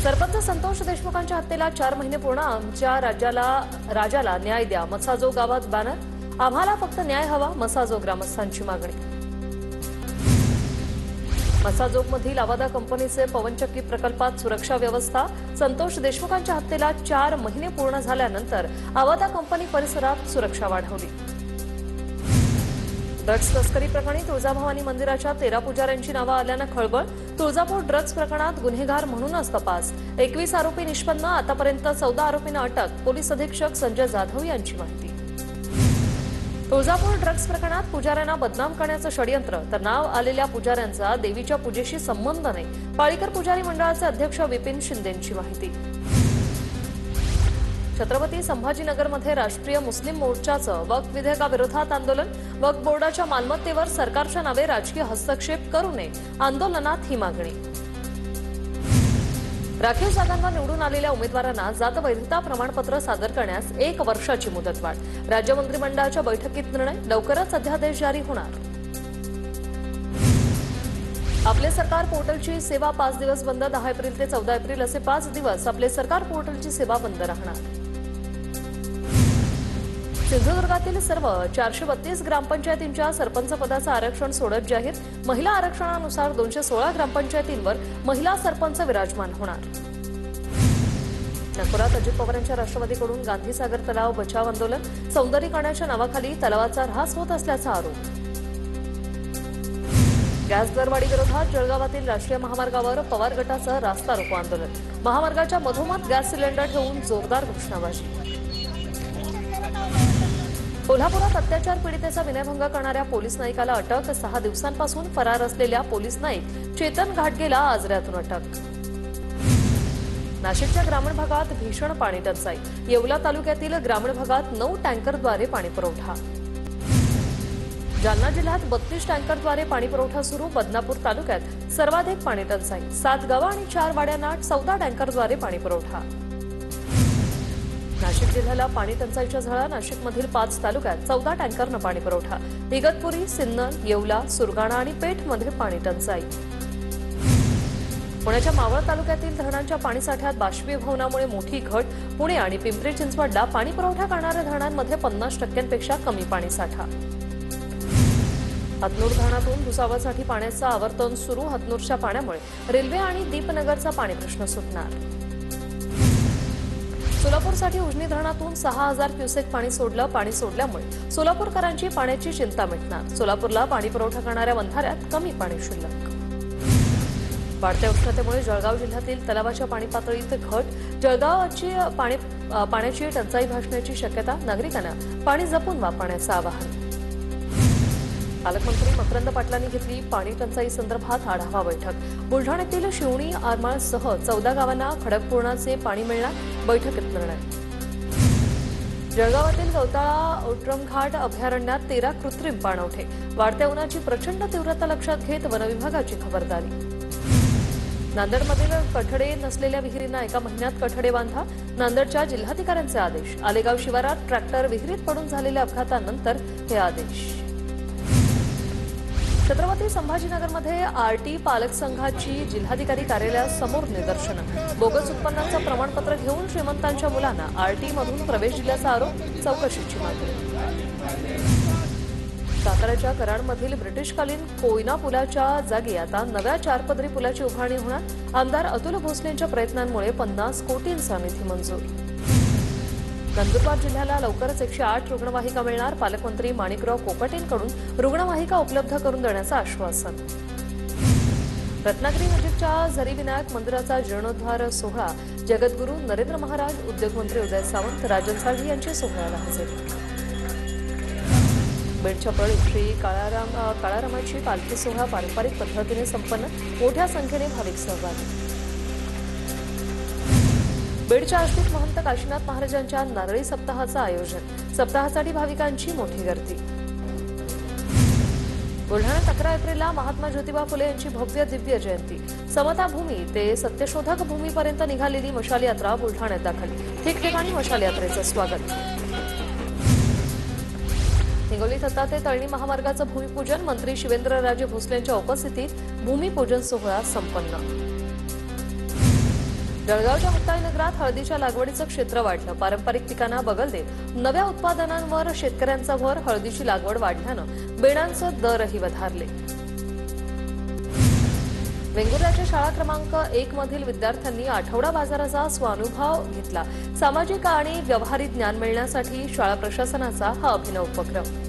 सरपंच संतोष देशमुखांच्या हत्येला 4 महिने पूर्ण. आमच्या राजाला न्याय द्या. मसाजो गावात बॅनर. आम्हाला फक्त न्याय हवा. मसाजो ग्रामस्थांची मागणी. मसाजोगमधील आवादा कंपनीचे पवनचक्की प्रकल्पात सुरक्षा व्यवस्था. संतोष देशमुखांच्या हत्येला 4 महिने पूर्ण झाल्यानंतर आवादा कंपनी परिसरात सुरक्षा वाढवली. ड्रग्ज तस्करी प्रकरणी तुळजाभवानी मंदिराच्या 13 पुजाऱ्यांची नावं आल्यानं खळबळ. तुळजापूर ड्रग्ज प्रकरणात गुन्हेगार म्हणूनच तपास. 21 आरोपी निष्पन्न. आतापर्यंत 14 आरोपींना अटक. पोलीस अधीक्षक संजय जाधव यांची माहिती. तुळजापूर ड्रग्ज प्रकरणात पुजाऱ्यांना बदनाम करण्याचं षडयंत्र. तर नाव आलेल्या पुजाऱ्यांचा देवीच्या पूजेशी संबंध नाही. पाळीकर पुजारी मंडळाचे अध्यक्ष विपिन शिंदेंची माहिती. छत्रपती संभाजीनगरमध्ये राष्ट्रीय मुस्लिम मोर्चाचं वक्फ विधेयकाविरोधात आंदोलन. वक्फ बोर्डाच्या मालमत्तेवर सरकारच्या नावे राजकीय हस्तक्षेप करू नये. आंदोलनात ही मागणी. राखीव जागांवर निवडून आलेल्या उमेदवारांना जात वैधता प्रमाणपत्र सादर करण्यास 1 वर्षाची मुदतवाढ. राज्य मंत्रिमंडळाच्या बैठकीत निर्णय. लवकरच अध्यादेश जारी होणार. आपले सरकार पोर्टलची सेवा 5 दिवस बंद. 10 एप्रिल ते 14 एप्रिल असे 5 दिवस आपले सरकार पोर्टलची सेवा बंद राहणार. सिंधुदुर्गातील सर्व 432 ग्रामपंचायतींच्या सरपंच पदाचं आरक्षण सोडत जाहीर. महिला आरक्षणानुसार 216 ग्रामपंचायतींवर महिला सरपंच विराजमान होणार. नागपुरात अजित पवारांच्या राष्ट्रवादीकडून गांधीसागर तलाव बचाव आंदोलन. सौंदर्यीकरणाच्या नावाखाली तलावाचा ऱ्हास होत असल्याचा आरोप. गॅस दरवाढी विरोधात जळगावातील राष्ट्रीय महामार्गावर पवार गटाचं रास्ता रोको आंदोलन. महामार्गाच्या मधोमध गॅस सिलेंडर ठेवून जोरदार घोषणाबाजी. कोल्हापुरात अत्याचार पीडितेचा विनयभंग करणाऱ्या पोलीस नाईकाला अटक. 6 दिवसांपासून फरार असलेल्या पोलीस नाईक चेतन घाटगेला आजऱ्यातून अटक. नाशिकच्या ग्रामीण भागात भीषण पाणी टंचाई. येवला तालुक्यातील ग्रामीण भागात 9 टँकरद्वारे पाणी पुरवठा. जालना जिल्ह्यात 32 टँकरद्वारे पाणी पुरवठा सुरू. बदनापूर तालुक्यात सर्वाधिक पाणी टंचाई. 7 गावं आणि 4 वाड्यांना 14 टँकरद्वारे पाणी पुरवठा. नाशिक जिल्ह्याला पाणी टंचाईच्या झळा. नाशिकमधील 5 तालुक्यात 14 टँकरनं पाणी पुरवठा. इगतपुरी, सिन्नर, येवला, सुरगाणा आणि पेठमध्ये पाणी टंचाई. पुण्याच्या मावळ तालुक्यातील धरणांच्या पाणीसाठ्यात बाष्पीभवनामुळे मोठी घट. पुणे आणि पिंपरी चिंचवडला पाणी पुरवठा करणाऱ्या धरणांमध्ये 50% कमी पाणीसाठा. हतनूर धरणातून भुसावळसाठी पाण्याचं आवर्तन सुरू. हतनूरच्या पाण्यामुळे रेल्वे आणि दीपनगरचा पाणी प्रश्न सुटणार. सोलापूरसाठी उजनी धरणातून 6000 क्युसेक पाणी सोडलं. पाणी सोडल्यामुळे सोलापूरकरांची पाण्याची चिंता मिटणार. सोलापूरला पाणी पुरवठा करणाऱ्या बंधाऱ्यात कमी पाणी शिल्लक. वाढत्या उष्णतेमुळे जळगाव जिल्ह्यातील तलावाच्या पाणी पातळीत घट. जळगावची पाण्याची टंचाई भासण्याची शक्यता. नागरिकांना पाणी जपून वापरण्याचं आवाहन. पालकमंत्री मकरंद पाटलांनी घेतली पाणी टंचाई संदर्भात आढावा बैठक. बुलढाण्यातील शिवणी, आरमाळसह 14 गावांना खडकपूर्णाचे पाणी मिळणार. बैठकीत निर्णय. जळगावातील गवताळा औट्रमघाट अभयारण्यात 13 कृत्रिम पाणवठे. वाढत्या उन्हाची प्रचंड तीव्रता लक्षात घेत वनविभागाची खबरदारी. नांदेडमधील कठडे नसलेल्या विहिरींना 1 महिन्यात कठडे बांधा. नांदेडच्या जिल्हाधिकाऱ्यांचे आदेश. आलेगाव शिवारात ट्रॅक्टर विहिरीत पडून झालेल्या अपघातानंतर हे आदेश. छत्रपती संभाजीनगरमध्ये आरटी पालक संघाची जिल्हाधिकारी कार्यालयासमोर निदर्शनं. बोगस उत्पन्नाचं प्रमाणपत्र घेऊन श्रीमंतांच्या मुलांना आरटीमधून प्रवेश दिल्याचा आरोप. चौकशीची मागणी. साताऱ्याच्या कराडमधील ब्रिटिशकालीन कोयना पुलाच्या जागी आता नव्या 4 पदरी पुलाची उभारणी होणार. आमदार अतुल भोसलेंच्या प्रयत्नांमुळे 50 कोटींचा निधी मंजूर. नंदुरबार जिल्ह्याला लवकरच 108 रुग्णवाहिका मिळणार. पालकमंत्री माणिकराव कोकाटेंकडून रुग्णवाहिका उपलब्ध करून देण्याचं आश्वासन. रत्नागिरी नजीकच्या झरीविनायक मंदिराचा जीर्णोद्धार सोहळा. जगद्गुरू नरेंद्र महाराज, उद्योगमंत्री उदय सामंत, राजन साळवी यांची सोहळ्याला हजेरी. बीडच्या पळीत श्री काळारामाची पालखी सोहळा पारंपरिक पद्धतीने संपन्न. मोठ्या संख्येने भाविक सहभागी. बीडच्या आस्तिक महंत काशीनाथ महाराजांच्या नारळी सप्ताहाचं आयोजन. सप्ताहासाठी भाविकांची मोठी गर्दी. बुलढाण्यात 11 एप्रिलला महात्मा ज्योतिबा फुले यांची भव्य दिव्य जयंती. समता भूमी ते सत्यशोधक भूमीपर्यंत निघालेली मशाल यात्रा बुलढाण्यात दाखल. ठिकठिकाणी मशाल यात्रेचं स्वागत. हिंगोली दत्तात्रय तळणी महामार्गाचं भूमिपूजन. मंत्री शिवेंद्रराजे भोसले यांच्या उपस्थितीत भूमिपूजन सोहळा संपन्न. जळगावच्या मुक्ताईनगरात हळदीच्या लागवडीचं क्षेत्र वाढलं. पारंपरिक पिकांना बगल देत नव्या उत्पादनांवर शेतकऱ्यांचा भर. हळदीची लागवड वाढल्यानं बेणांचे दरही वधारले. वेंगुर्ल्याच्या शाळा क्रमांक 1 मधील विद्यार्थ्यांनी आठवडा बाजाराचा स्वानुभव घेतला. सामाजिक आणि व्यावहारिक ज्ञान मिळण्यासाठी शाळा प्रशासनाचा हा अभिनव उपक्रम.